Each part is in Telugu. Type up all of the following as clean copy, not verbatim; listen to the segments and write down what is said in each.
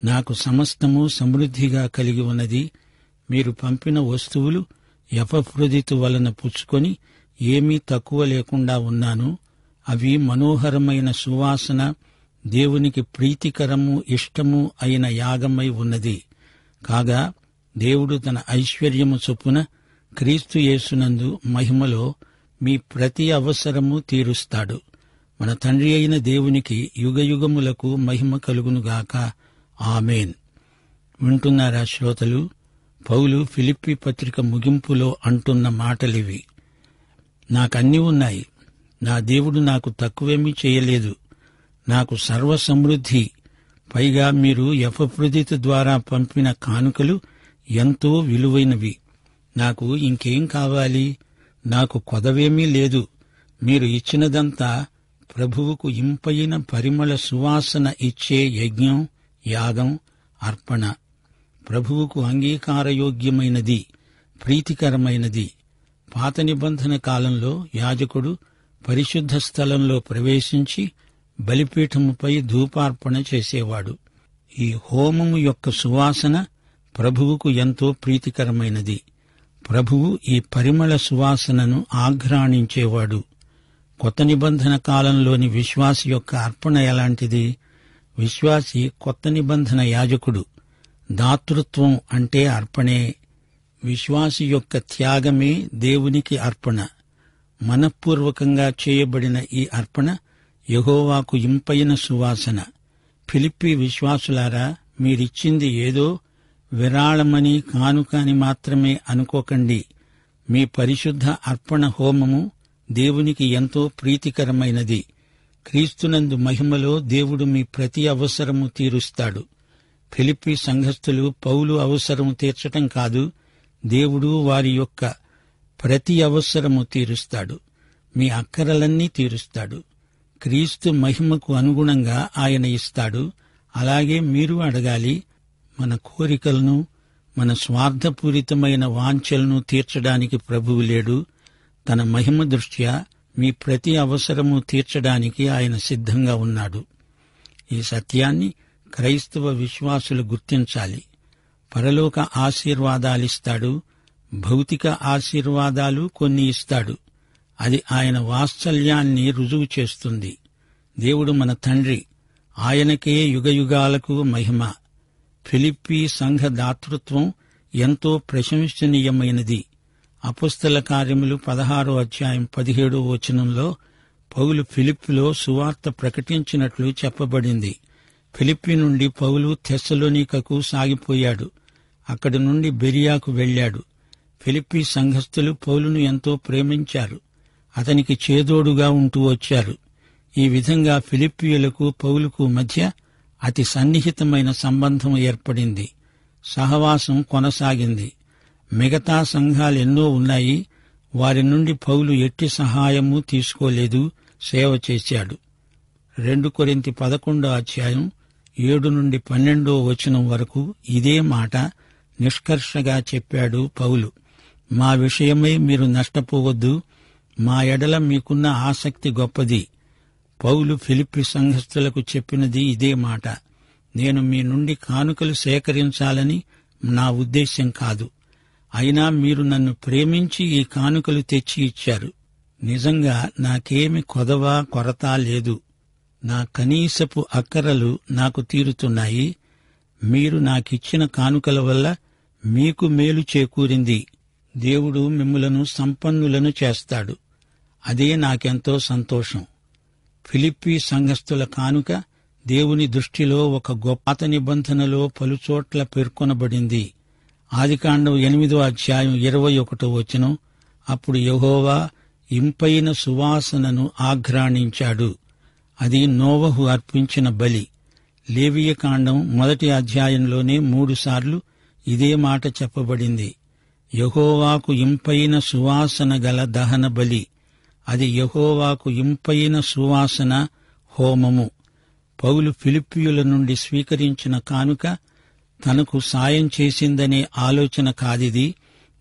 నాకు సమస్తము సమృద్ధిగా కలిగి ఉన్నది. మీరు పంపిన వస్తువులు ఎపఫ్రొదితు వలన పుచ్చుకొని ఏమీ తక్కువ లేకుండా ఉన్నాను. అవి మనోహరమైన సువాసన, దేవునికి ప్రీతికరము, ఇష్టము అయిన యాగమై ఉన్నది. కాగా దేవుడు తన ఐశ్వర్యము చొప్పున క్రీస్తు యేసునందు మహిమలో మీ ప్రతి అవసరము తీరుస్తాడు. మన తండ్రి అయిన దేవునికి యుగయుగములకు మహిమ కలుగునుగాక. ఆమేన్. వింటున్నారా శ్రోతలు? పౌలు ఫిలిప్పీ పత్రిక ముగింపులో అంటున్న మాటలివి. నాకన్నీ ఉన్నాయి. నా దేవుడు నాకు తక్కువేమీ చేయలేదు. నాకు సర్వసమృద్ధి. పైగా మీరు ఎపఫ్రొదితు ద్వారా పంపిన కానుకలు ఎంతో విలువైనవి. నాకు ఇంకేం కావాలి? నాకు కొదవేమీ లేదు. మీరు ఇచ్చినదంతా ప్రభువుకు ఇంపైన పరిమళ సువాసన ఇచ్చే యజ్ఞం, యాగం, అర్పణ. ప్రభువుకు అంగీకారయోగ్యమైనది, ప్రీతికరమైనది. పాత నిబంధన కాలంలో యాజకుడు పరిశుద్ధ స్థలంలో ప్రవేశించి బలిపీఠముపై ధూపార్పణ చేసేవాడు. ఈ హోమము యొక్క సువాసన ప్రభువుకు ఎంతో ప్రీతికరమైనది. ప్రభువు ఈ పరిమళ సువాసనను ఆఘ్రాణించేవాడు. కొత్త నిబంధన కాలంలోని విశ్వాసి యొక్క అర్పణ ఎలాంటిది? విశ్వాసి కొత్త నిబంధన యాజకుడు. దాతృత్వం అంటే అర్పణే. విశ్వాసి యొక్క త్యాగమే దేవునికి అర్పణ. మనఃపూర్వకంగా చేయబడిన ఈ అర్పణ యెహోవాకు ఇంపైన సువాసన. ఫిలిప్పీ విశ్వాసులారా, మీరిచ్చింది ఏదో విరాళమని, కానుక అని మాత్రమే అనుకోకండి. మీ పరిశుద్ధ అర్పణ హోమము దేవునికి ఎంతో ప్రీతికరమైనది. క్రీస్తునందు మహిమలో దేవుడు మీ ప్రతి అవసరము తీరుస్తాడు. ఫిలిప్పీ సంఘస్థులు పౌలు అవసరము తీర్చటం కాదు, దేవుడు వారి యొక్క ప్రతి అవసరము తీరుస్తాడు. మీ అక్కరలన్నీ తీరుస్తాడు. క్రీస్తు మహిమకు అనుగుణంగా ఆయన ఇస్తాడు. అలాగే మీరు అడగాలి. మన కోరికలను, మన స్వార్థపూరితమైన వాంఛలను తీర్చడానికి ప్రభువు లేడు. తన మహిమ దృష్ట్యా మీ ప్రతి అవసరము తీర్చడానికి ఆయన సిద్ధంగా ఉన్నాడు. ఈ సత్యాన్ని క్రైస్తవ విశ్వాసులు గుర్తించాలి. పరలోక ఆశీర్వాదాలిస్తాడు, భౌతిక ఆశీర్వాదాలు కొన్ని ఇస్తాడు. అది ఆయన వాత్సల్యాన్ని రుజువు చేస్తుంది. దేవుడు మన తండ్రి, ఆయనకే యుగయుగాలకు మహిమ. ఫిలిప్పీ సంఘ దాతృత్వం ఎంతో ప్రశంసనీయమైనది. అపొస్తల కార్యములు 16:17 పౌలు ఫిలిప్పీలో సువార్త ప్రకటించినట్లు చెప్పబడింది. ఫిలిప్పీ నుండి పౌలు థెస్సలోనికకు సాగిపోయాడు. అక్కడి నుండి బెరియాకు వెళ్లాడు. ఫిలిప్పీ సంఘస్థులు పౌలును ఎంతో ప్రేమించారు. అతనికి చేదోడుగా ఉంటూ వచ్చారు. ఈ విధంగా ఫిలిప్పీయులకు పౌలుకు మధ్య అతి సన్నిహితమైన సంబంధం ఏర్పడింది. సహవాసం కొనసాగింది. మిగతా సంఘాలెన్నో ఉన్నాయి. వారి నుండి పౌలు ఎట్టి సహాయమూ తీసుకోలేదు, సేవ చేశాడు. 2 కొరింథీ 11:7-12 వరకు ఇదే మాట నిష్కర్షగా చెప్పాడు పౌలు. మా విషయమై మీరు నష్టపోవద్దు, మా ఎడల మీకున్న ఆసక్తి గొప్పది. పౌలు ఫిలిప్పీ సంఘస్థులకు చెప్పినది ఇదే మాట. నేను మీ నుండి కానుకలు సేకరించాలని నా ఉద్దేశ్యం కాదు. అయినా మీరు నన్ను ప్రేమించి ఈ కానుకలు తెచ్చి ఇచ్చారు. నిజంగా నాకేమి కొదవా, కొరత లేదు. నా కనీసపు అక్కరలు నాకు తీరుతున్నాయి. మీరు నాకిచ్చిన కానుకల వల్ల మీకు మేలు చేకూరింది. దేవుడు మిమ్ములను సంపన్నులను చేస్తాడు. అదే నాకెంతో సంతోషం. ఫిలిప్పీ సంఘస్థుల కానుక దేవుని దృష్టిలో ఒక గొప్ప నిబంధనలో పలుచోట్ల పేర్కొనబడింది. ఆదికాండం 8:21 అప్పుడు యెహోవా ఇంపైన సువాసనను ఆఘ్రాణించాడు. అది నోవహు అర్పించిన బలి. లేవియకాండం 1 3 సార్లు ఇదే మాట చెప్పబడింది. యెహోవాకు ఇంపైన సువాసన గల దహన బలి. అది యెహోవాకు ఇంపైన సువాసన హోమము. పౌలు ఫిలిప్పీయుల నుండి స్వీకరించిన కానుక తనకు సాయం చేసిందనే ఆలోచన కాదిది.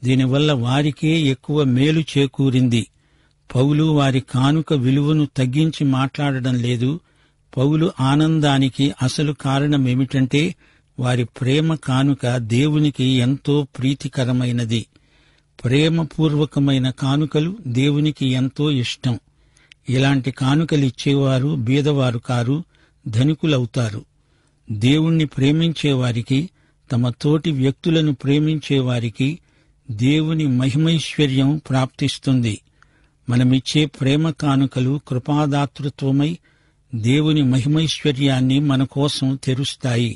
దీనివల్ల వారికే ఎక్కువ మేలు చేకూరింది. పౌలు వారి కానుక విలువను తగ్గించి మాట్లాడడం లేదు. పౌలు ఆనందానికి అసలు కారణమేమిటంటే వారి ప్రేమ కానుక దేవునికి ఎంతో ప్రీతికరమైనది. ప్రేమపూర్వకమైన కానుకలు దేవునికి ఎంతో ఇష్టం. ఇలాంటి కానుకలిచ్చేవారు బీదవారు కారు, ధనికులవుతారు. దేవుణ్ణి ప్రేమించేవారికి, తమ తోటి వ్యక్తులను ప్రేమించేవారికి దేవుని మహిమైశ్వర్యం ప్రాప్తిస్తుంది. మనమిచ్చే ప్రేమ కానుకలు కృపాదాతృత్వమై దేవుని మహిమైశ్వర్యాన్ని మన కోసం తెరుస్తాయి.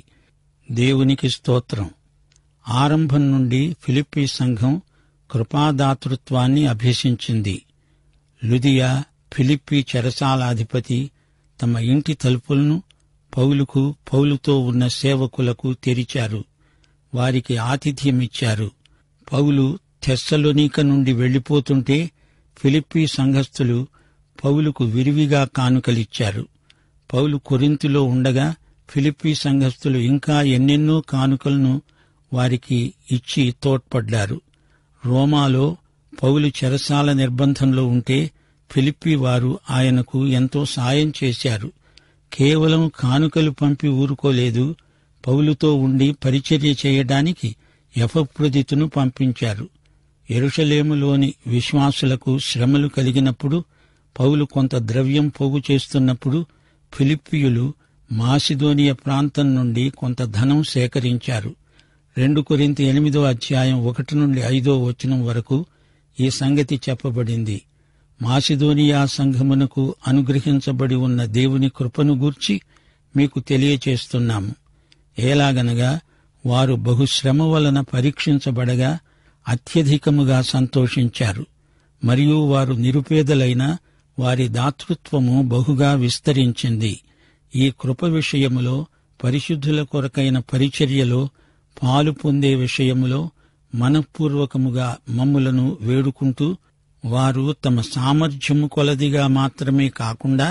దేవునికి స్తోత్రం. ఆరంభం నుండి ఫిలిప్పీ సంఘం కృపాదాతృత్వాన్ని అభ్యసించింది. లుదియా, ఫిలిప్పీ చెరసాలాధిపతి తమ ఇంటి తలుపులను పౌలుకు, పౌలుతో ఉన్న సేవకులకు తెరిచారు. వారికి ఆతిథ్యమిచ్చారు. పౌలు తెస్సలోనిక నుండి వెళ్లిపోతుంటే ఫిలిప్పీ సంఘస్థులు పౌలుకు విరివిగా కానుకలిచ్చారు. పౌలు కొరింథులో ఉండగా ఫిలిప్పీ సంఘస్థులు ఇంకా ఎన్నెన్నో కానుకలను వారికి ఇచ్చి తోడ్పడ్డారు. రోమాలో పౌలు చెరసాల నిర్బంధంలో ఉంటే ఫిలిప్పీ వారు ఆయనకు ఎంతో సాయం చేశారు. కేవలం కానుకలు పంపి ఊరుకోలేదు. పౌలుతో ఉండి పరిచర్య చేయడానికి ఎపఫ్రొదితును పంపించారు. యెరూషలేములోని విశ్వాసులకు శ్రమలు కలిగినప్పుడు, పౌలు కొంత ద్రవ్యం పోగు చేస్తున్నప్పుడు ఫిలిప్పీయులు మాసిదోనియ ప్రాంతం నుండి కొంత ధనం సేకరించారు. 2 కొరింథీ 8:1-5 వరకు ఈ సంగతి చెప్పబడింది. మాసిదోనియా సంఘమునకు అనుగ్రహించబడి ఉన్న దేవుని కృపను గూర్చి మీకు తెలియచేస్తున్నాము. ఎలాగనగా వారు బహుశ్రమ వలన పరీక్షించబడగా అత్యధికముగా సంతోషించారు. మరియు వారు నిరుపేదలైన వారి దాతృత్వము బహుగా విస్తరించింది. ఈ కృప విషయములో, పరిశుద్ధుల కొరకైన పరిచర్యలో పాలు పొందే విషయములో మనఃపూర్వకముగా మమ్ములను వేడుకుంటూ, వారు తమ సామర్థ్యము కొలదిగా మాత్రమే కాకుండా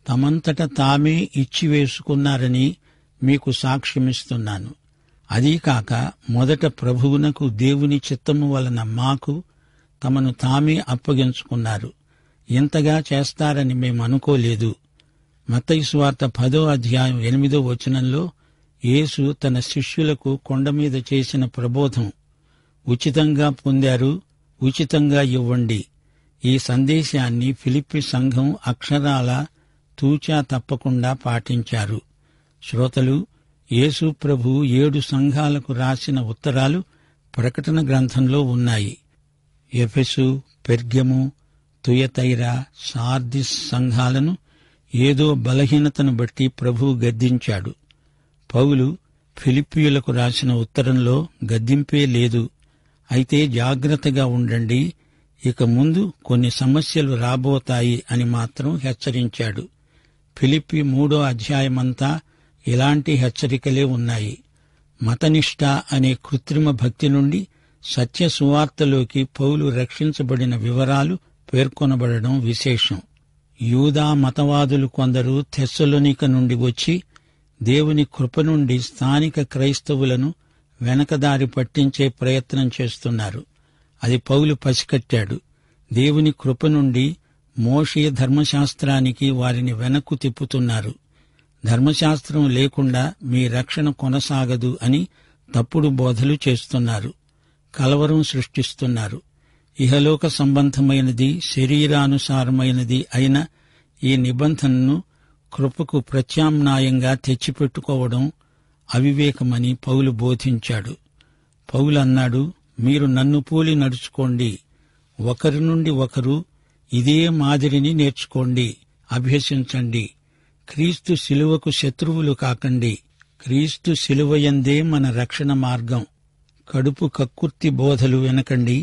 తమంతట తామే ఇచ్చివేసుకున్నారని మీకు సాక్ష్యమిస్తున్నాను. అదీకాక మొదట ప్రభువునకు దేవుని చిత్తము వలన మాకు తమను తామే అప్పగించుకున్నారు. ఇంతగా చేస్తారని మేమనుకోలేదు. మత్తయి సువార్త 10:8 యేసు తన శిష్యులకు కొండమీద చేసిన ప్రబోధం, ఉచితంగా పొందారు, ఉచితంగా ఇవ్వండి. ఈ సందేశాన్ని ఫిలిప్పీ సంఘం అక్షరాల తూచా తప్పకుండా పాటించారు. శ్రోతలు, యేసు ప్రభు 7 సంఘాలకు రాసిన ఉత్తరాలు ప్రకటన గ్రంథంలో ఉన్నాయి. ఎఫెసు, పెర్గము, తుయతైరా, సార్దిస్ సంఘాలను ఏదో బలహీనతను బట్టి ప్రభువు గద్దించాడు. పౌలు ఫిలిప్పీయులకు రాసిన ఉత్తరంలో గద్దింపే లేదు. అయితే జాగ్రత్తగా ఉండండి, ఇక ముందు కొన్ని సమస్యలు రాబోతాయి అని మాత్రం హెచ్చరించాడు. ఫిలిప్పీ 3వ అధ్యాయమంతా ఇలాంటి హెచ్చరికలే ఉన్నాయి. మతనిష్ట అనే కృత్రిమ భక్తి నుండి సత్య సువార్తలోకి పౌలు రక్షించబడిన వివరాలు పేర్కొనబడడం విశేషం. యూదా మతవాదులు కొందరు తెస్సలోనిక నుండి వచ్చి దేవుని కృప నుండి స్థానిక క్రైస్తవులను వెనకదారి పట్టించే ప్రయత్నం చేస్తున్నారు. అది పౌలు పసికట్టాడు. దేవుని కృప నుండి మోషే ధర్మశాస్త్రానికి వారిని వెనక్కు తిప్పుతున్నారు. ధర్మశాస్త్రం లేకుండా మీ రక్షణ కొనసాగదు అని తప్పుడు బోధలు చేస్తున్నారు. కలవరం సృష్టిస్తున్నారు. ఇహలోక సంబంధమైనది, శరీరానుసారమైనది అయిన ఈ నిబంధనను కృపకు ప్రత్యామ్నాయంగా తెచ్చిపెట్టుకోవడం అవివేకమని పౌలు బోధించాడు. పౌలు అన్నాడు, మీరు నన్ను పోలి నడుచుకోండి, ఒకరి నుండి ఒకరు ఇదే మాదిరిని నేర్చుకోండి, అభ్యసించండి. క్రీస్తు శిలువకు శత్రువులు కాకండి. క్రీస్తు శిలువయందే మన రక్షణ మార్గం. కడుపు కక్కుర్తి బోధలు వినకండి,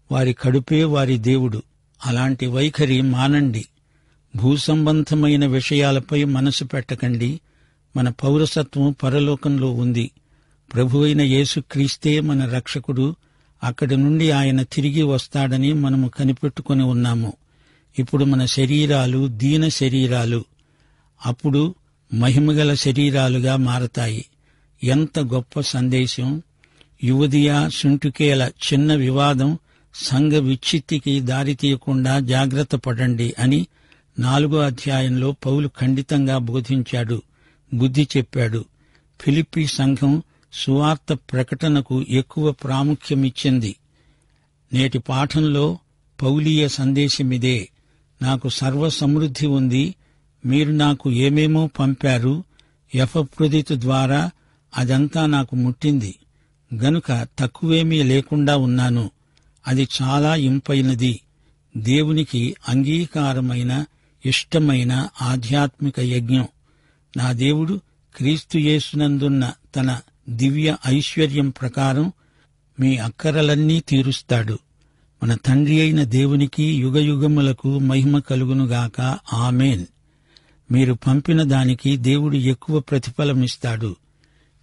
వారి కడుపే వారి దేవుడు. అలాంటి వైఖరి మానండి. భూసంబంధమైన విషయాలపై మనసు పెట్టకండి. మన పౌరసత్వం పరలోకంలో ఉంది. ప్రభువైన యేసుక్రీస్తే మన రక్షకుడు. అక్కడి నుండి ఆయన తిరిగి వస్తాడని మనము కనిపెట్టుకుని ఉన్నాము. ఇప్పుడు మన శరీరాలు దీన శరీరాలు, అప్పుడు మహిమగల శరీరాలుగా మారతాయి. ఎంత గొప్ప సందేశం! యువదియా సుంటుకేల చిన్న వివాదం సంఘ విచ్ఛిత్తికి దారితీయకుండా జాగ్రత్త పడండి అని 4వ అధ్యాయంలో పౌలు ఖండితంగా బోధించాడు, బుద్ధి చెప్పాడు. ఫిలిప్పీ సంఘం సువార్త ప్రకటనకు ఎక్కువ ప్రాముఖ్యమిచ్చింది. నేటి పాఠంలో పౌలీయ సందేశమిదే. నాకు సర్వ సమృద్ధి ఉంది, మీరు నాకు ఏమేమో పంపారు, ఎపఫ్రొదితు ద్వారా అదంతా నాకు ముట్టింది, గనుక తక్కువేమీ లేకుండా ఉన్నాను. అది చాలా ఇంపైనది, దేవునికి అంగీకారమైన ఇష్టమైన ఆధ్యాత్మిక యజ్ఞం. నా దేవుడు క్రీస్తు యేసునందున్న తన దివ్య ఐశ్వర్యం ప్రకారం మీ అక్కరలన్నీ తీరుస్తాడు. మన తండ్రి అయిన దేవునికి యుగయుగములకు మహిమ కలుగునుగాక. ఆమేన్. మీరు పంపిన దానికి దేవుడు ఎక్కువ ప్రతిఫలమిస్తాడు.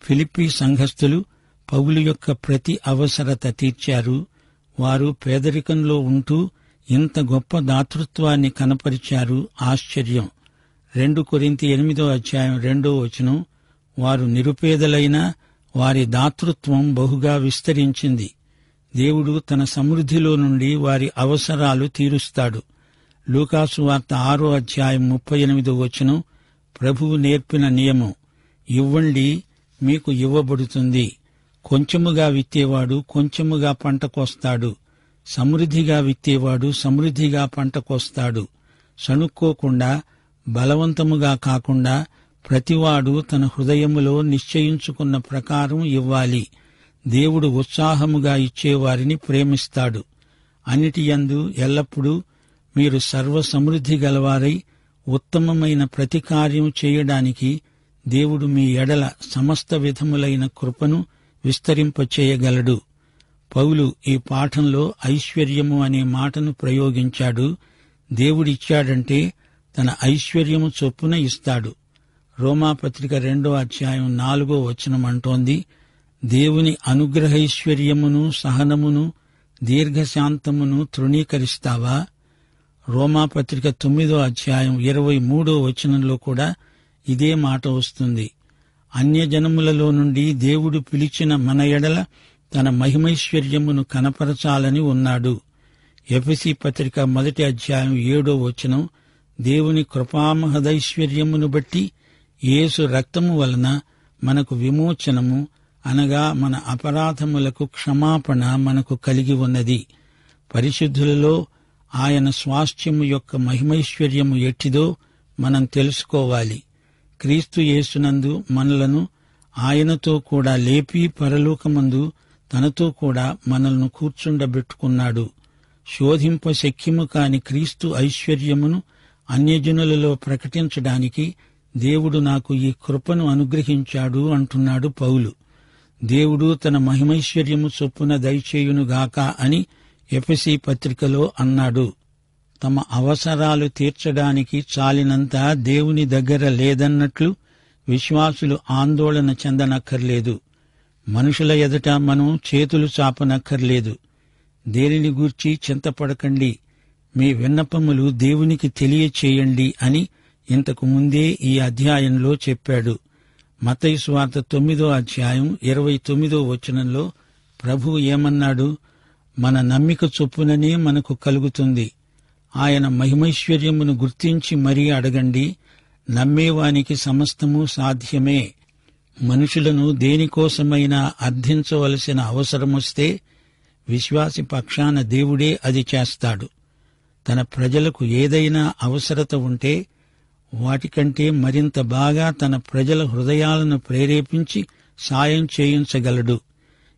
ఫిలిప్పీ సంఘస్థులు పౌలు యొక్క ప్రతి అవసరత తీర్చారు. వారు పేదరికంలో ఉంటూ ఇంత గొప్ప దాతృత్వాన్ని కనపరిచారు. ఆశ్చర్యం. 2 కొరింథీ 8:2 వారు నిరుపేదలైనా వారి దాతృత్వం బహుగా విస్తరించింది. దేవుడు తన సమృద్ధిలో నుండి వారి అవసరాలు తీరుస్తాడు. లూకాసు వార్త 6:38 ప్రభువు నేర్పిన నియమం, ఇవ్వండి మీకు ఇవ్వబడుతుంది. కొంచెముగా విత్తేవాడు కొంచెముగా పంట కోస్తాడు, సమృద్ధిగా విత్తేవాడు సమృద్ధిగా పంట కోస్తాడు. సణుక్కోకుండా బలవంతముగా కాకుండా ప్రతివాడు తన హృదయములో నిశ్చయించుకున్న ప్రకారం ఇవ్వాలి. దేవుడు ఉత్సాహముగా ఇచ్చేవారిని ప్రేమిస్తాడు. అన్నిటియందు ఎల్లప్పుడూ మీరు సర్వ సమృద్ధి గలవారై ఉత్తమమైన ప్రతి కార్యం చేయడానికి దేవుడు మీ ఎడల సమస్త విధములైన కృపను విస్తరింపచేయగలడు. పౌలు ఈ పాఠంలో ఐశ్వర్యము అనే మాటను ప్రయోగించాడు. దేవుడిచ్చాడంటే తన ఐశ్వర్యము చొప్పున ఇస్తాడు. రోమాపత్రిక 2:4 అంటోంది, దేవుని అనుగ్రహైశ్వర్యమును సహనమును దీర్ఘశాంతమును తృణీకరిస్తావా? రోమాపత్రిక 9:23 కూడా ఇదే మాట వస్తుంది. అన్యజనములలో నుండి దేవుడు పిలిచిన మన ఎడల తన మహిమైశ్వర్యమును కనపరచాలని ఉన్నాడు. ఎఫెసీ పత్రిక 1:7 దేవుని కృపామహదైశ్వర్యమును బట్టి యేసు రక్తము వలన మనకు విమోచనము, అనగా మన అపరాధములకు క్షమాపణ మనకు కలిగి ఉన్నది. పరిశుద్ధులలో ఆయన స్వాస్థ్యము యొక్క మహిమైశ్వర్యము ఎట్టిదో మనం తెలుసుకోవాలి. క్రీస్తు యేసునందు మనలను ఆయనతో కూడా లేపి పరలోకమందు తనతో కూడా మనల్ని కూర్చుండబెట్టుకున్నాడు. శోధింప శక్యము కాని క్రీస్తు ఐశ్వర్యమును అన్యజనులలో ప్రకటించడానికి దేవుడు నాకు ఈ కృపను అనుగ్రహించాడు అంటున్నాడు పౌలు. దేవుడు తన మహిమైశ్వర్యము చొప్పున దయచేయునుగాక అని ఎఫెసీ పత్రికలో అన్నాడు. తమ అవసరాలు తీర్చడానికి చాలినంత దేవుని దగ్గర లేదన్నట్లు విశ్వాసులు ఆందోళన చెందనక్కర్లేదు. మనుషుల ఎదుట మనం చేతులు చాపనక్కర్లేదు. దేనిని గూర్చి చింతపడకండి, మీ విన్నపములు దేవునికి తెలియచేయండి అని ఇంతకు ముందే ఈ అధ్యాయంలో చెప్పాడు. మత్తయి సువార్త 9:29 ప్రభువు ఏమన్నాడు? మన నమ్మిక చొప్పుననే మనకు కలుగుతుంది. ఆయన మహిమైశ్వర్యమును గుర్తించి మరీ అడగండి. నమ్మేవానికి సమస్తము సాధ్యమే. మనుషులను దేనికోసమైనా అర్థించవలసిన అవసరమొస్తే విశ్వాసి పక్షాన దేవుడే అది చేస్తాడు. తన ప్రజలకు ఏదైనా అవసరత ఉంటే వాటికంటే మరింత బాగా తన ప్రజల హృదయాలను ప్రేరేపించి సాయం చేయించగలడు.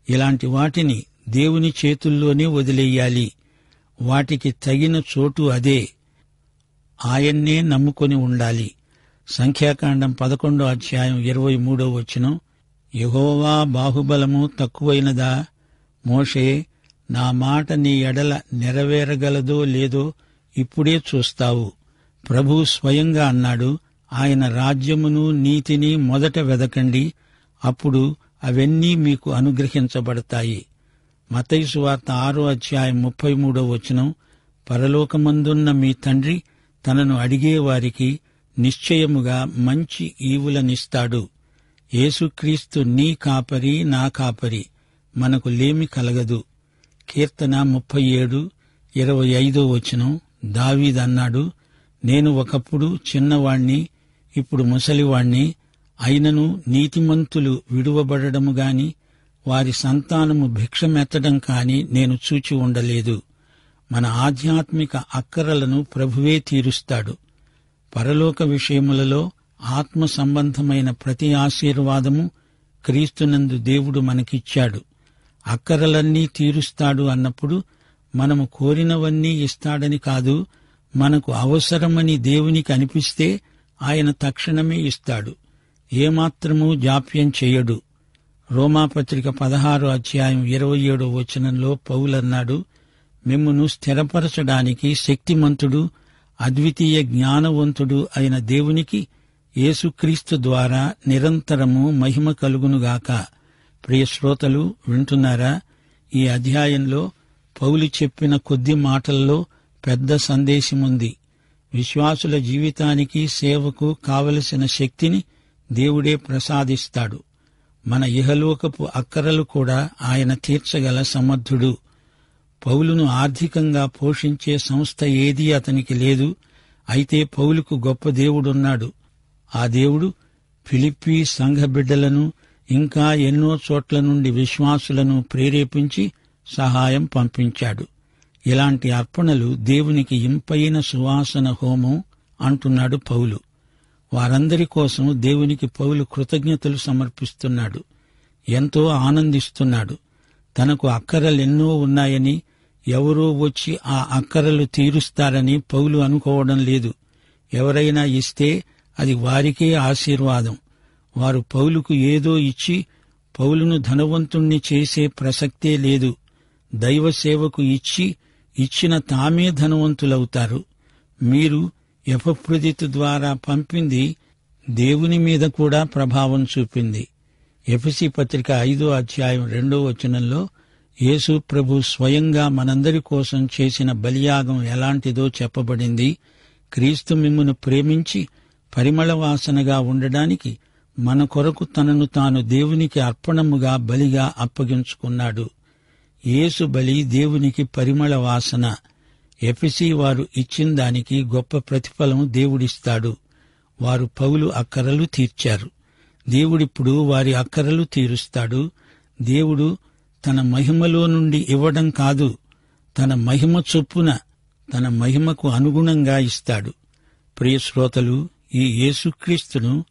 ఇలాంటి వాటిని దేవుని చేతుల్లోనే వదిలేయాలి. వాటికి తగిన చోటు అదే. ఆయన్నే నమ్ముకొని ఉండాలి. సంఖ్యాకాండం 11:23 యెహోవా బాహుబలము తక్కువైనదా? మోషే, నా మాట నీ ఎడల నెరవేరగలదో లేదో ఇప్పుడే చూస్తావు. ప్రభువు స్వయంగా అన్నాడు, ఆయన రాజ్యమును నీతిని మొదట వెదకండి, అప్పుడు అవన్నీ మీకు అనుగ్రహించబడతాయి. మత్తయి సువార్త 6:33 పరలోకమందున్న మీ తండ్రి తనను అడిగేవారికి నిశ్చయముగా మంచి ఈవులనిస్తాడు. యేసుక్రీస్తు నీ కాపరి, నా కాపరి, మనకు లేమి కలగదు. కీర్తన 37:25 దావీదన్నాడు, నేను ఒకప్పుడు చిన్నవాణ్ణి, ఇప్పుడు ముసలివాణ్ణి, అయినను నీతిమంతులు విడువబడడము గాని వారి సంతానము భిక్షమెత్తడం కాని నేను చూచి ఉండలేదు. మన ఆధ్యాత్మిక అక్కరలను ప్రభువే తీరుస్తాడు. పరలోక విషయములలో ఆత్మ సంబంధమైన ప్రతి ఆశీర్వాదము క్రీస్తునందు దేవుడు మనకిచ్చాడు. అక్కరలన్నీ తీరుస్తాడు అన్నప్పుడు మనము కోరినవన్నీ ఇస్తాడని కాదు, మనకు అవసరమని దేవునికి అనిపిస్తే ఆయన తక్షణమే ఇస్తాడు. ఏమాత్రమూ జాప్యం చెయ్యడు. రోమాపత్రిక 16:27 పౌలన్నాడు, మిమ్మును స్థిరపరచడానికి శక్తిమంతుడు అద్వితీయ జ్ఞానవంతుడు అయిన దేవునికి యేసుక్రీస్తు ద్వారా నిరంతరము మహిమ కలుగునుగాక. ప్రియ శ్రోతలు వింటున్నారా? ఈ అధ్యాయంలో పౌలు చెప్పిన కొద్ది మాటల్లో పెద్ద సందేశముంది. విశ్వాసుల జీవితానికి సేవకు కావలసిన శక్తిని దేవుడే ప్రసాదిస్తాడు. మన ఇహలోకపు అక్కరలు కూడా ఆయన తీర్చగల సమర్థుడు. పౌలును ఆర్థికంగా పోషించే సంస్థ ఏదీ అతనికి లేదు. అయితే పౌలుకు గొప్ప దేవుడున్నాడు. ఆ దేవుడు ఫిలిప్పీ సంఘ బిడ్డలను ఇంకా ఎన్నో చోట్ల నుండి విశ్వాసులను ప్రేరేపించి సహాయం పంపించాడు. ఇలాంటి అర్పణలు దేవునికి ఇంపైన సువాసన హోమం అంటున్నాడు పౌలు. వారందరి కోసం దేవునికి పౌలు కృతజ్ఞతలు సమర్పిస్తున్నాడు. ఎంతో ఆనందిస్తున్నాడు. తనకు అక్కరలెన్నో ఉన్నాయని, ఎవరో వచ్చి ఆ అక్కరలు తీరుస్తారని పౌలు అనుకోవడం లేదు. ఎవరైనా ఇస్తే అది వారికే ఆశీర్వాదం. వారు పౌలుకు ఏదో ఇచ్చి పౌలును ధనవంతుణ్ణి చేసే ప్రసక్తే లేదు. దైవ సేవకు ఇచ్చిన తామే ధనవంతులవుతారు. మీరు ఎపఫ్రొదితు ద్వారా పంపింది దేవుని మీద కూడా ప్రభావం చూపింది. ఎఫెసీ పత్రిక 5:2 యేసు ప్రభు స్వయంగా మనందరి కోసం చేసిన బలియాగం ఎలాంటిదో చెప్పబడింది. క్రీస్తు మిమ్మును ప్రేమించి పరిమళ వాసనగా ఉండడానికి మన కొరకు తనను తాను దేవునికి అర్పణముగా బలిగా అప్పగించుకున్నాడు. యేసు బలి దేవునికి పరిమళ వాసన. ఎఫెసీ వారు ఇచ్చిన దానికి గొప్ప ప్రతిఫలం దేవుడిస్తాడు. వారు పౌలు అక్కరలు తీర్చారు. దేవుడిప్పుడు వారి అక్కరలు తీరుస్తాడు. దేవుడు తన మహిమలో నుండి ఇవ్వడం కాదు, తన మహిమ చొప్పున తన మహిమకు అనుగుణంగా ఇస్తాడు. ప్రియ శ్రోతలు, ఈ యేసుక్రీస్తును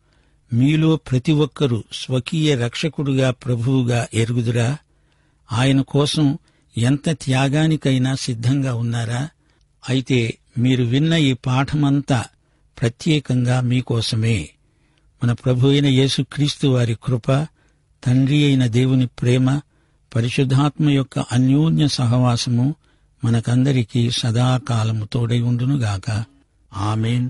మీలో ప్రతి ఒక్కరూ స్వకీయ రక్షకుడుగా ప్రభువుగా ఎరుగుదురా? ఆయన కోసం ఎంత త్యాగానికైనా సిద్ధంగా ఉన్నారా? అయితే మీరు విన్న ఈ పాఠమంతా ప్రత్యేకంగా మీకోసమే. మన ప్రభు అయిన యేసుక్రీస్తు వారి కృప, తండ్రి అయిన దేవుని ప్రేమ, పరిశుద్ధాత్మ యొక్క అన్యోన్య సహవాసము మనకందరికీ సదాకాలము తోడై ఉండునుగాక. ఆమేన్.